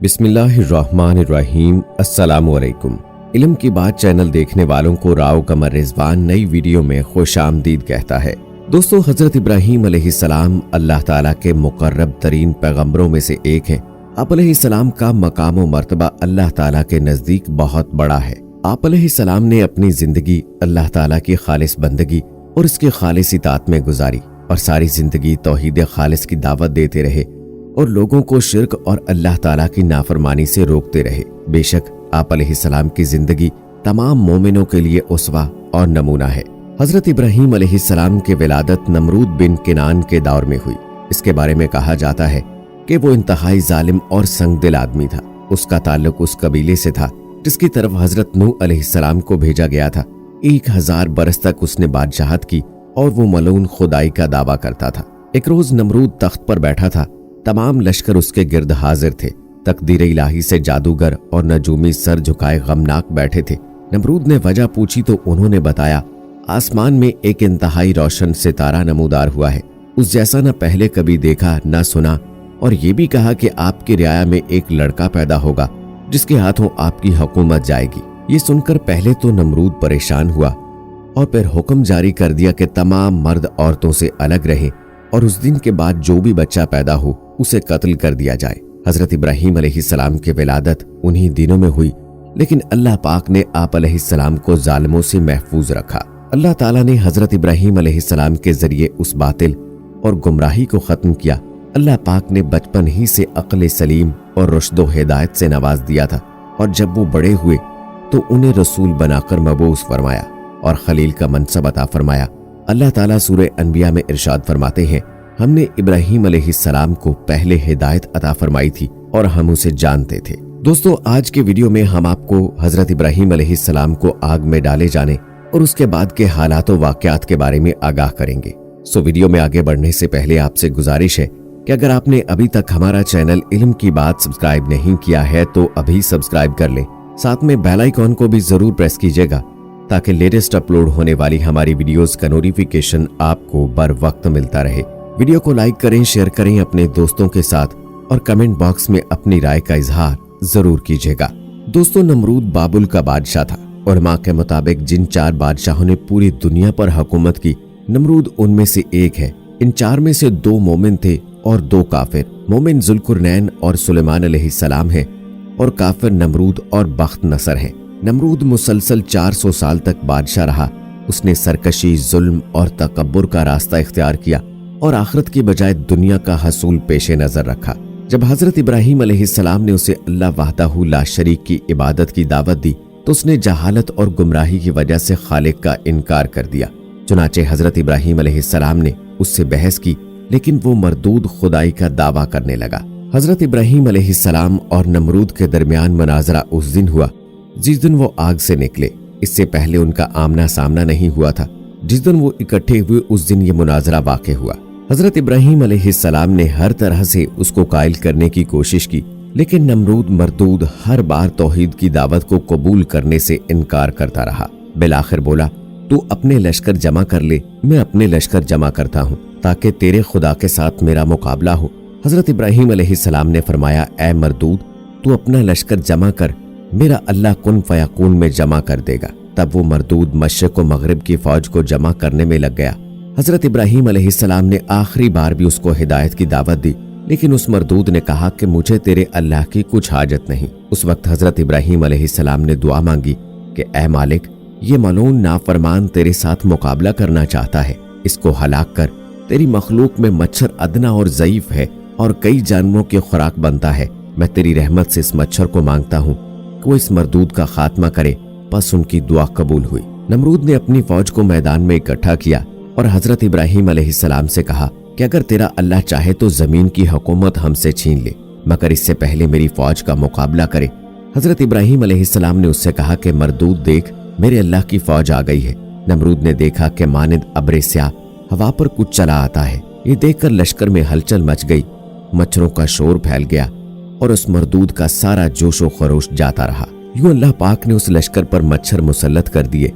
بسم اللہ الرحمن الرحیم۔ السلام علیکم۔ علم کی بات چینل دیکھنے والوں کو راؤ قمر رضوان نئی ویڈیو میں خوش آمدید کہتا ہے۔ دوستو، حضرت ابراہیم علیہ السلام اللہ تعالیٰ کے مقرب ترین پیغمبروں میں سے ایک ہیں۔ آپ علیہ السلام کا مقام و مرتبہ اللہ تعالیٰ کے نزدیک بہت بڑا ہے۔ آپ علیہ السلام نے اپنی زندگی اللہ تعالیٰ کی خالص بندگی اور اس کے خالص اطاعت میں گزاری اور ساری زندگی توحید خالص کی دعوت دیتے رہے اور لوگوں کو شرک اور اللہ تعالیٰ کی نافرمانی سے روکتے رہے۔ بے شک آپ علیہ السلام کی زندگی تمام مومنوں کے لیے اسوہ اور نمونہ ہے۔ حضرت ابراہیم علیہ السلام کی ولادت نمرود بن کنعان کے دور میں ہوئی۔ اس کے بارے میں کہا جاتا ہے کہ وہ انتہائی ظالم اور سنگ دل آدمی تھا۔ اس کا تعلق اس قبیلے سے تھا جس کی طرف حضرت نوح علیہ السلام کو بھیجا گیا تھا۔ 1000 برس تک اس نے بادشاہت کی اور وہ ملعون خدائی کا دعویٰ کرتا تھا۔ ایک روز نمرود تخت پر بیٹھا تھا، تمام لشکر اس کے گرد حاضر تھے۔ تقدیر الہی سے جادوگر اور نجومی سر جھکائے غمناک بیٹھے تھے۔ نمرود نے وجہ پوچھی تو انہوں نے بتایا، آسمان میں ایک انتہائی روشن ستارہ نمودار ہوا ہے، اس جیسا نہ پہلے کبھی دیکھا نہ سنا، اور یہ بھی کہا کہ آپ کی رعایا میں ایک لڑکا پیدا ہوگا جس کے ہاتھوں آپ کی حکومت جائے گی۔ یہ سن کر پہلے تو نمرود پریشان ہوا اور پھر حکم جاری کر دیا کہ تمام مرد عورتوں سے الگ رہیں اور اس دن کے بعد جو بھی بچہ پیدا ہو اسے قتل کر دیا جائے۔ حضرت ابراہیم علیہ السلام کی ولادت انہی دنوں میں ہوئی، لیکن اللہ پاک نے آپ علیہ السلام کو ظالموں سے محفوظ رکھا۔ اللہ تعالیٰ نے حضرت ابراہیم علیہ السلام کے ذریعے اس باطل اور گمراہی کو ختم کیا۔ اللہ پاک نے بچپن ہی سے عقل سلیم اور رشد و ہدایت سے نواز دیا تھا، اور جب وہ بڑے ہوئے تو انہیں رسول بنا کر مبعوث فرمایا اور خلیل کا منصب عطا فرمایا۔ اللہ تعالیٰ سورہ انبیاء میں ارشاد فرماتے ہیں، ہم نے ابراہیم علیہ السلام کو پہلے ہدایت عطا فرمائی تھی اور ہم اسے جانتے تھے۔ دوستو، آج کے ویڈیو میں ہم آپ کو حضرت ابراہیم علیہ السلام کو آگ میں ڈالے جانے اور اس کے بعد کے حالات و واقعات کے بارے میں آگاہ کریں گے۔ ویڈیو میں آگے بڑھنے سے پہلے آپ سے گزارش ہے کہ اگر آپ نے ابھی تک ہمارا چینل علم کی بات سبسکرائب نہیں کیا ہے تو ابھی سبسکرائب کر لیں، ساتھ میں بیل آئیکن کو بھی ضرور پریس کیجیے گا تاکہ لیٹسٹ اپلوڈ ہونے والی ہماری ویڈیوز کا نوٹیفیکیشن آپ کو بر وقت ملتا رہے۔ ویڈیو کو لائک کریں، شیئر کریں اپنے دوستوں کے ساتھ اور کمنٹ باکس میں اپنی رائے کا اظہار ضرور کیجیے گا۔ دوستو، نمرود بابل کا بادشاہ تھا۔ علماء کے مطابق جن 4 بادشاہوں نے پوری دنیا پر حکومت کی، نمرود ان میں سے ایک ہے۔ ان 4 میں سے 2 مومن تھے اور 2 کافر۔ مومن ذوالقرنین اور سلیمان علیہ السلام ہیں اور کافر نمرود اور بخت نصر ہیں۔ نمرود مسلسل 400 سال تک بادشاہ رہا۔ اس نے سرکشی، ظلم اور تکبر کا راستہ اختیار کیا اور آخرت کی بجائے دنیا کا حصول پیش نظر رکھا۔ جب حضرت ابراہیم علیہ السلام نے اسے اللہ وحدہ لا شریک کی عبادت کی دعوت دی تو اس نے جہالت اور گمراہی کی وجہ سے خالق کا انکار کر دیا۔ چنانچہ حضرت ابراہیم علیہ السلام نے اس سے بحث کی، لیکن وہ مردود خدائی کا دعویٰ کرنے لگا۔ حضرت ابراہیم علیہ السلام اور نمرود کے درمیان مناظرہ اس دن ہوا جس دن وہ آگ سے نکلے۔ اس سے پہلے ان کا آمنا سامنا نہیں ہوا تھا۔ جس دن وہ اکٹھے ہوئے اس دن یہ مناظرہ واقع ہوا۔ حضرت ابراہیم علیہ السلام نے ہر طرح سے اس کو قائل کرنے کی کوشش کی، لیکن نمرود مردود ہر بار توحید کی دعوت کو قبول کرنے سے انکار کرتا رہا۔ بالآخر بولا، تو اپنے لشکر جمع کر لے، میں اپنے لشکر جمع کرتا ہوں تاکہ تیرے خدا کے ساتھ میرا مقابلہ ہو۔ حضرت ابراہیم علیہ السلام نے فرمایا، اے مردود، تو اپنا لشکر جمع کر، میرا اللہ کن فیکون میں جمع کر دے گا۔ تب وہ مردود مشرق و مغرب کی فوج کو جمع کرنے میں لگ گیا۔ حضرت ابراہیم علیہ السلام نے آخری بار بھی اس کو ہدایت کی دعوت دی، لیکن اس مردود نے کہا کہ مجھے تیرے اللہ کی کچھ حاجت نہیں۔ اس وقت حضرت ابراہیم علیہ السلام نے دعا مانگی کہ اے مالک، یہ ملعون نافرمان تیرے ساتھ مقابلہ کرنا چاہتا ہے، اس کو ہلاک کر۔ تیری مخلوق میں مچھر ادنا اور ضعیف ہے اور کئی جانوروں کی خوراک بنتا ہے۔ میں تیری رحمت سے اس مچھر کو مانگتا ہوں کہ وہ اس مردود کا خاتمہ کرے۔ پس ان کی دعا قبول ہوئی۔ نمرود نے اپنی فوج کو میدان میں اکٹھا کیا اور حضرت ابراہیم علیہ السلام سے کہا کہ اگر تیرا اللہ چاہے تو زمین کی حکومت ہم سے چھین لے، مگر اس سے پہلے میری فوج کا مقابلہ کرے۔ حضرت ابراہیم علیہ السلام نے اس سے کہا کہ مردود دیکھ، میرے اللہ کی فوج آ گئی ہے۔ نمرود نے دیکھا کہ مانند ابر سیاہ ہوا پر کچھ چلا آتا ہے۔ یہ دیکھ کر لشکر میں ہلچل مچ گئی، مچھروں کا شور پھیل گیا اور اس مردود کا سارا جوش و خروش جاتا رہا۔ یوں اللہ پاک نے اس لشکر پر مچھر مسلط کر دیے۔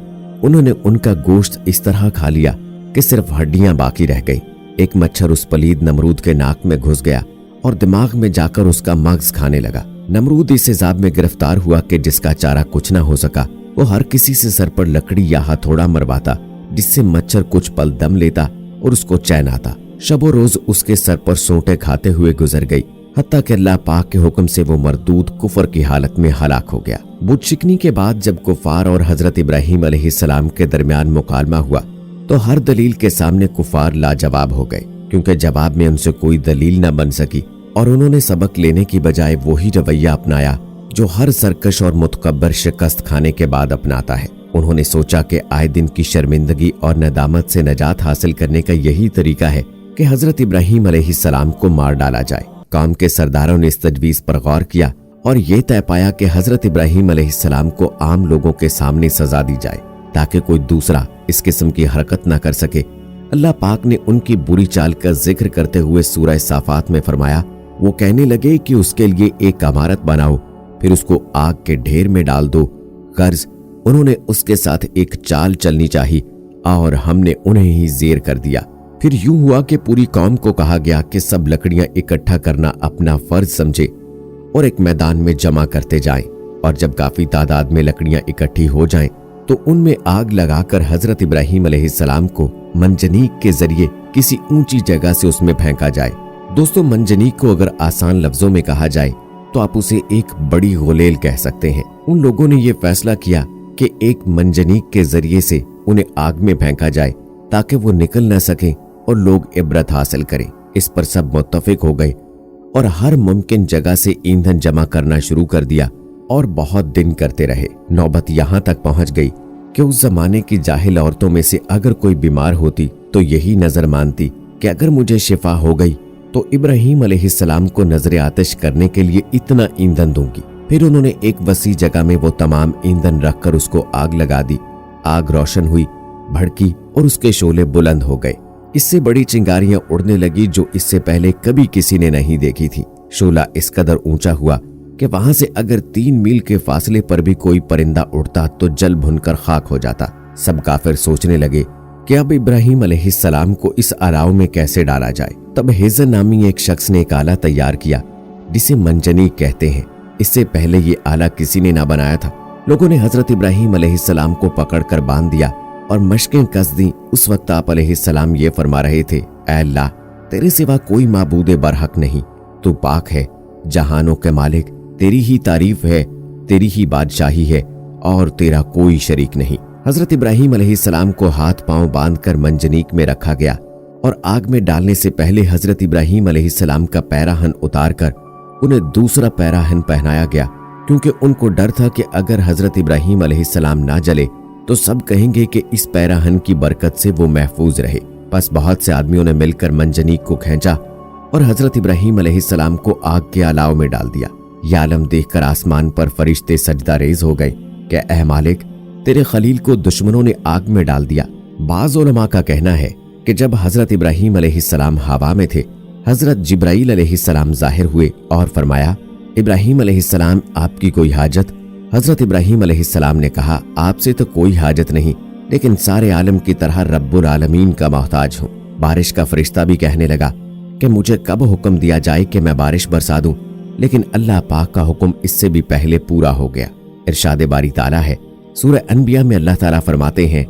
انہوں نے ان کا گوشت اس طرح کھا لیا کہ صرف ہڈیاں باقی رہ گئی۔ ایک مچھر اس پلید نمرود کے ناک میں گھس گیا اور دماغ میں جا کر اس کا مغز کھانے لگا۔ नमरूद इस इज़ाब में गिरफ्तार हुआ कि जिसका चारा कुछ ना हो सका, वो हर किसी से सर पर लकड़ी या हथौड़ा मरवाता, जिससे मच्छर कुछ पल दम लेता और उसको चैन आता। शबो रोज उसके सर पर सोंटे खाते हुए गुजर गई, हत्ता कि अल्लाह पाक के हुक्म से वो मरदूद कुफर की हालत में हलाक हो गया। बुत शिकनी के बाद जब कुफार और हजरत इब्राहीम अलैहिस्सलाम के दरमियान मुकालमा हुआ तो हर दलील के सामने कुफार लाजवाब हो गए, क्योंकि जवाब में उनसे कोई दलील न बन सकी और उन्होंने सबक लेने की बजाय वही रवैया अपनाया जो हर सरकश और मुतकब्बर शिकस्त खाने के बाद अपनाता है। उन्होंने सोचा कि आए दिन की शर्मिंदगी और नदामत से नजात हासिल करने का यही तरीका है कि हजरत इब्राहीम अलैहिस्सलाम को मार डाला जाए। कौम के सरदारों ने इस तजवीज पर गौर किया और ये तय पाया कि हजरत इब्राहीम अलैहिस्सलाम को आम लोगों के सामने सजा दी जाए ताकि कोई दूसरा इस किस्म की हरकत न कर सके। अल्लाह पाक ने उनकी बुरी चाल का जिक्र करते हुए सूरह साफात में फरमाया, वो कहने लगे कि उसके लिए एक इमारत बनाओ, फिर उसको आग के ढेर में डाल दो। गर्ज उन्होंने उसके साथ एक चाल चलनी चाहिए और हमने उन्हें ही जेर कर दिया। फिर यूं हुआ कि पूरी कौम को कहा गया कि सब लकड़ियां इकट्ठा करना अपना फर्ज समझे और एक मैदान में जमा करते जाएं, और जब काफी तादाद में लकड़ियां इकट्ठी हो जाएं तो उनमें आग लगाकर हजरत इब्राहीम अलैहिस्सलाम को मंजनीक के जरिए किसी ऊंची जगह से उसमें फेंका जाए। दोस्तों, मंजनीक को अगर आसान लफ्जों में कहा जाए तो आप उसे एक बड़ी गोलेल कह सकते हैं। उन लोगों ने यह फैसला किया कि एक मंजनीक के जरिए से उन्हें आग में फेंका जाए ताकि वो निकल न सके और लोग इबरत हासिल करें। इस पर सब मुत्तफिक हो गए और हर मुमकिन जगह से ईंधन जमा करना शुरू कर दिया और बहुत दिन करते रहे। नौबत यहाँ तक पहुँच गई कि उस जमाने की जाहिल औरतों में से अगर कोई बीमार होती तो यही नजर मानती कि अगर मुझे शिफा हो गई तो इब्राहीम अलैहिस्सलाम को नजर आतिश करने के लिए इतना ईंधन दूंगी। फिर उन्होंने एक वसी जगह में वो तमाम ईंधन रखकर उसको आग लगा दी। आग रोशन हुई, भड़की और उसके शोले बुलंद हो गए। इससे बड़ी चिंगारियां उड़ने लगी जो इससे पहले कभी किसी ने नहीं देखी थी। शोला इस कदर ऊंचा हुआ कि वहां से अगर 3 मील के फासले पर भी कोई परिंदा उड़ता तो जल भुनकर खाक हो जाता। सब काफिर सोचने लगे कि अब इब्राहीम अलैहिस्सलाम को इस अलाव में कैसे डाला जाए। तब हेजर नामी एक शख्स ने एक आला तैयार किया जिसे मंजनीक कहते हैं। इससे पहले ये आला किसी ने ना बनाया था। लोगों ने हजरत इब्राहीम अलैहिस्सलाम को पकड़कर बांध दिया और मशकें कस दी। उस वक्त आप अलैहिस्सलाम ये फरमा रहे थे, ऐ अल्लाह, तेरे सिवा कोई माबूदे बरहक नहीं, तू पाक है, जहानों के मालिक, तेरी ही तारीफ है, तेरी ही बादशाही है और तेरा कोई शरीक नहीं। हजरत इब्राहीम अलैहिस्सलाम को हाथ पांव बांधकर मंजनीक में रखा गया और आग में डालने से पहले हजरत इब्राहीम अलैहिस्सलाम का पैराहन उतारकर उन्हें दूसरा पैराहन पहनाया गया, क्योंकि उनको डर था कि अगर हजरत इब्राहीम अलैहिस्सलाम ना जले तो सब कहेंगे कि इस पैराहन की बरकत से वो महफूज रहे। बस बहुत से आदमियों ने मिलकर मंजनीक को खींचा और हजरत इब्राहीम अलैहिस्सलाम को आग के अलाव में डाल दिया। यह आलम देखकर आसमान पर फरिश्ते सजदा रेज हो गए कि ऐ मालिक, तेरे खलील को दुश्मनों ने आग में डाल दिया। बाज़ उलमा का कहना है कि जब हजरत इब्राहीम अलैहिस्सलाम हवा में थे, हजरत जिब्राईल अलैहिस्सलाम जाहिर हुए और फरमाया, इब्राहीम अलैहिस्सलाम, आपकी कोई हाजत? हजरत इब्राहीम अलैहिस्सलाम ने कहा, आपसे तो कोई हाजत नहीं, लेकिन सारे आलम की तरह रब्बुल आलमीन का मोहताज हूँ। बारिश का फरिश्ता भी कहने लगा कि मुझे कब हुक्म दिया जाए कि मैं बारिश बरसा दूं, लेकिन अल्लाह पाक का हुक्म इससे भी पहले पूरा हो गया। इरशाद बारी ताला है, सूरह अनबिया में अल्लाह ताला फरमाते हैं,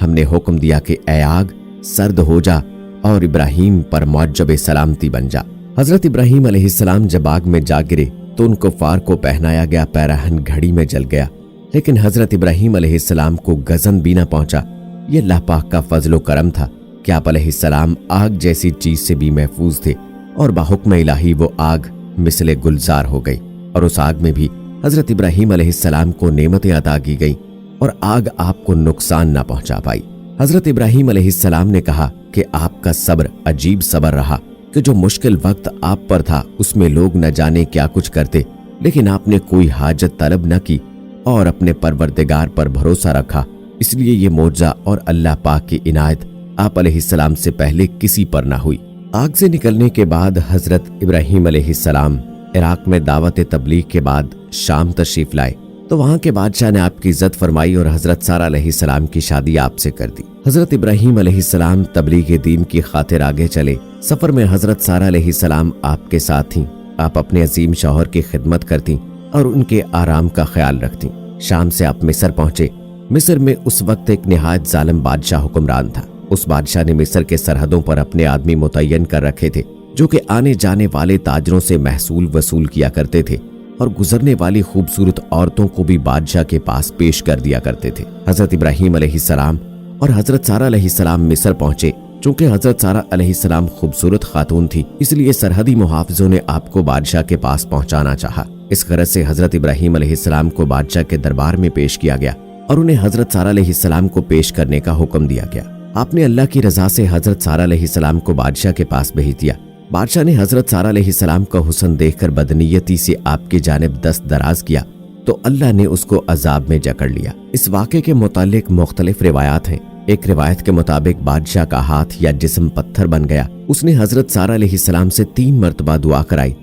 हमने हुक्म दिया कि ऐ आग, सर्द हो जा और इब्राहीम पर मौजब सलामती बन जा। हजरत इब्राहीम अलैहिस्सलाम जब आग में जा गिरे तो उन कुफार को पहनाया गया पैराहन घड़ी में जल गया, लेकिन हजरत इब्राहीम अलैहिस्सलाम को गजन भी न पहुंचा। ये अल्लाह पाक का फजलो करम था कि आप अलैहिस्सलाम आग जैसी चीज से भी महफूज थे और बाहुक्म इलाही वो आग मिसले गुलजार हो गई और उस आग में भी हजरत इब्राहीम अलैहिस्सलाम को नेमतें अता की गई और आग आपको नुकसान न पहुंचा पाई। हजरत इब्राहीम अलैहिस्सलाम ने कहा कि आपका सब्र अजीब सब्र रहा कि जो मुश्किल वक्त आप पर था उसमें लोग न जाने क्या कुछ करते, लेकिन आपने कोई हाजत तलब न की और अपने परवरदिगार पर भरोसा रखा। इसलिए ये मौजज़ा और अल्लाह पाक की इनायत आप अलैहिस्सलाम से पहले किसी पर ना हुई। आग से निकलने के बाद हजरत इब्राहीम अलैहिस्सलाम इराक में दावत तबलीग के बाद शाम तशरीफ लाए तो वहां के बादशाह ने आपकी इज्जत फरमाई और हजरत सारा अलैहिस्सलाम की शादी आपसे कर दी। हजरत इब्राहीम अलैहिस्सलाम तबलीग दीन की खातिर आगे चले। सफर में हजरत सारा अलैहिस्सलाम आपके साथ थीं। आप अपने अजीम शौहर की खिदमत करती और उनके आराम का ख्याल रखती। शाम से आप मिस्र पहुंचे। मिस्र में उस वक्त एक निहायत जालिम बादशाह हुक्मरान था। उस बादशाह ने मिस्र के सरहदों पर अपने आदमी मुतय्यन कर रखे थे जो कि आने जाने वाले ताजरों से महसूल वसूल किया करते थे और गुजरने वाली खूबसूरत औरतों को भी बादशाह के पास पेश कर दिया करते थे। हजरत इब्राहीम अलैहिस्सलाम और हजरत सारा अलैहिस्सलाम मिस्र पहुंचे। चूंकि हजरत सारा अलैहिस्सलाम खूबसूरत खातून थी, इसलिए सरहदी मुहाफिजों ने आपको बादशाह के पास पहुंचाना चाहा। इस गरज से हजरत इब्राहीम अलैहिस्सलाम को बादशाह के दरबार में पेश किया गया और उन्हें हजरत सारा अलैहिस्सलाम को पेश करने का हुक्म दिया गया। आपने अल्लाह की रजा से हजरत सारा अलैहिस्सलाम को बादशाह के पास भेज दिया। बादशाह ने हजरत सारा अलैहिस्सलाम का हुस्न देखकर बदनीयती से आपकी जानिब दस्त दराज किया तो अल्लाह ने उसको अजाब में जकड़ लिया। इस वाक़े के मुतालिक मुख्तलिफ रिवायात हैं। एक रिवायत के मुताबिक बादशाह का हाथ या जिस्म पत्थर बन गया। उसने हजरत सारा अलैहिस्सलाम से 3 मरतबा दुआ कराई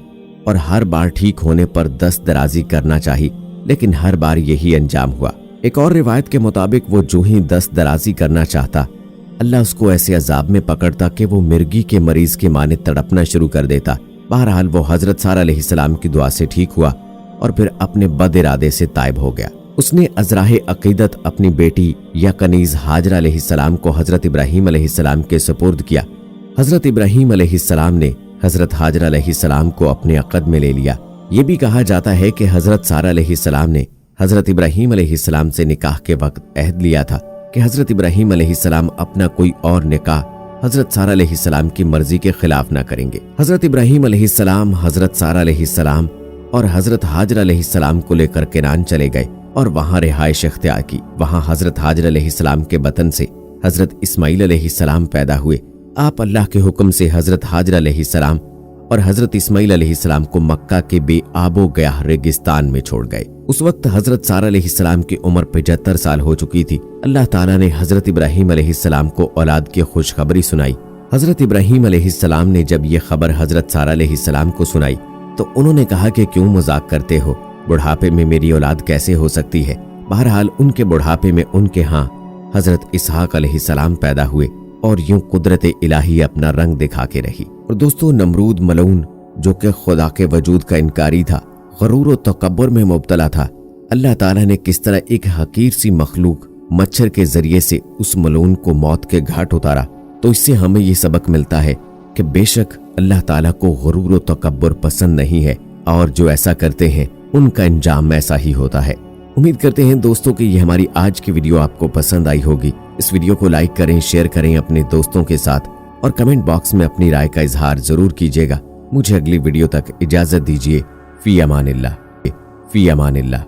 और हर बार ठीक होने पर दस्त दराजी करना चाहिए, लेकिन हर बार यही अंजाम हुआ। एक और रिवायत के मुताबिक वो जो ही दस्त दराजी करना चाहता, अल्लाह उसको ऐसे अजाब में पकड़ता कि वो मिर्गी के मरीज के माने तड़पना शुरू कर देता। बहरहाल वो हजरत सारा अलैहिस्सलाम की दुआ से ठीक हुआ और फिर अपने बद इरादे से ताइब हो गया। उसने अज़राहे अकीदत अपनी बेटी या कनीज हाजरा अलैहिस्सलाम को हजरत इब्राहीम अलैहिस्सलाम के सुपुर्द किया। हजरत इब्राहीम अलैहिस्सलाम ने हजरत हाजरा अलैहिस्सलाम को अपने अक़द में ले लिया। ये भी कहा जाता है कि हजरत सारा अलैहिस्सलाम ने हजरत इब्राहीम अलैहिस्सलाम से निकाह के वक्त अहद लिया था कि हजरत इब्राहीम अलैहिस्सलाम अपना कोई और निकाह हजरत सारा अलैहिस्सलाम की मर्जी के खिलाफ ना करेंगे। हजरत इब्राहीम अलैहिस्सलाम, हजरत सारा अलैहिस्सलाम और हजरत हाजरा अलैहिस्सलाम को लेकर केनान चले गए और वहां रिहाइश इख्तियार की। वहां हजरत हाजरा अलैहिस्सलाम के बतन से हजरत इस्माइल अलैहिस्सलाम पैदा हुए। आप अल्लाह के हुक्म से हजरत हाजरा अलैहिस्सलाम और हजरत इस्माइल अलैहिस्सलाम को मक्का के बेआबो गया रेगिस्तान में छोड़ गए। उस वक्त हजरत सारा अलैहिस्सलाम की उम्र 75 साल हो चुकी थी। अल्लाह ताला ने हजरत इब्राहीम अलैहिस्सलाम को औलाद की खुशखबरी सुनाई। हजरत इब्राहीम अलैहिस्सलाम ने जब ये खबर हजरत सारा अलैहिस्सलाम को सुनाई तो उन्होंने कहा कि क्यों मजाक करते हो, बुढ़ापे में मेरी औलाद कैसे हो सकती है। बहरहाल उनके बुढ़ापे में उनके यहाँ हजरत इसहाक अलैहिस्सलाम पैदा हुए और यूं कुदरत इलाही अपना रंग दिखा के रही। और दोस्तों, नमरूद मलऊन जो कि खुदा के वजूद का इनकारी था, गरूर और तकब्बुर में मुब्तला था, अल्लाह ताला ने किस तरह एक हकीर सी मखलूक मच्छर के जरिए से उस मलऊन को मौत के घाट उतारा। तो इससे हमें ये सबक मिलता है कि बेशक अल्लाह ताला को गरूर और तकब्बुर पसंद नहीं है और जो ऐसा करते हैं उनका अंजाम ऐसा ही होता है। उम्मीद करते हैं दोस्तों कि ये हमारी आज की वीडियो आपको पसंद आई होगी। इस वीडियो को लाइक करें, शेयर करें अपने दोस्तों के साथ और कमेंट बॉक्स में अपनी राय का इजहार जरूर कीजिएगा। मुझे अगली वीडियो तक इजाजत दीजिए। फी अमानिल्लाह।